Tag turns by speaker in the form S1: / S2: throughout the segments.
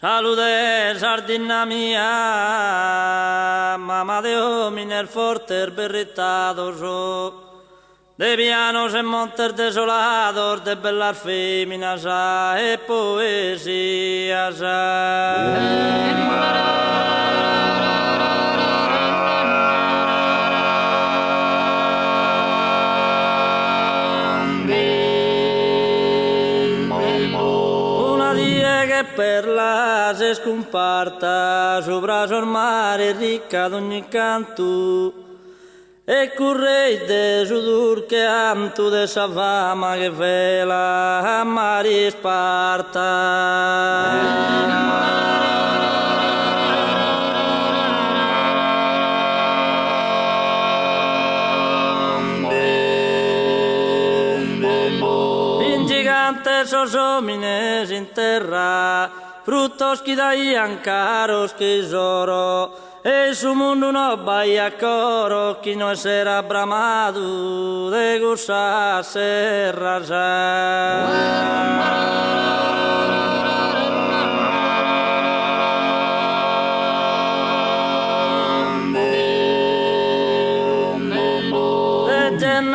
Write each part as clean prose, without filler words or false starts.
S1: Salute sardina mia, mamma de hominer forter berritados, de pianos en montes desolados, de bellas féminas e poesías. Per la se scomparta sopra sul mare ricca d'ogni canto e correi de sudur che anto de sa fama che vela a mare Sparta. Esos homines en terra, frutos que daían caros que oro, e su mundo no vaya coro, que no será bramado de gozar serras.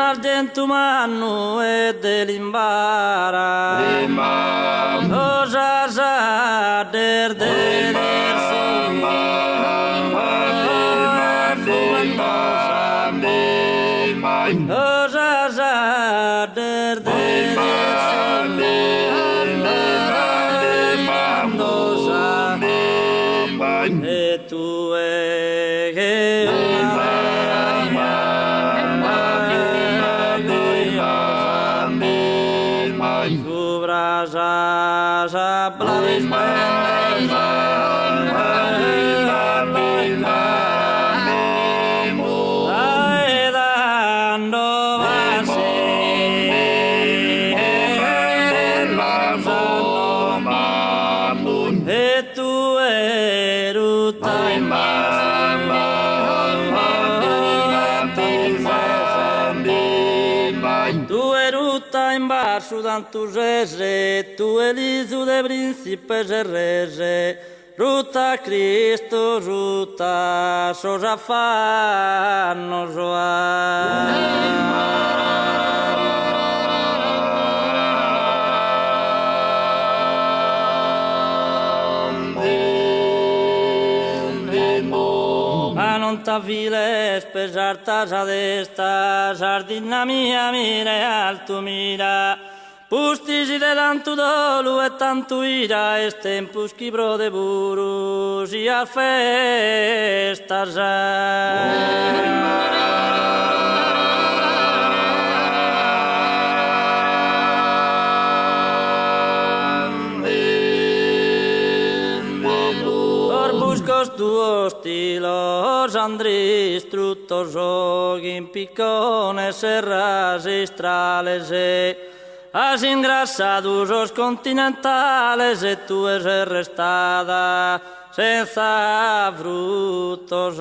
S1: Argento mano e dell'imbara cosa sa der cosa sa der e tu e che sa blavis e tu eruta in tu eruta in basso tanto rese, tu eliso de príncipes e rese, ruta Cristo, ruta sosa fanno non t'avviles pesartas ad esta sardina mia mire alto mira pustisi de tanto dolo e tanto ira es tempus quibro de burus y al festas tuos stilos andris truttos in piccones serras estrales has ingrassados os continentales e tu es restada senza frutos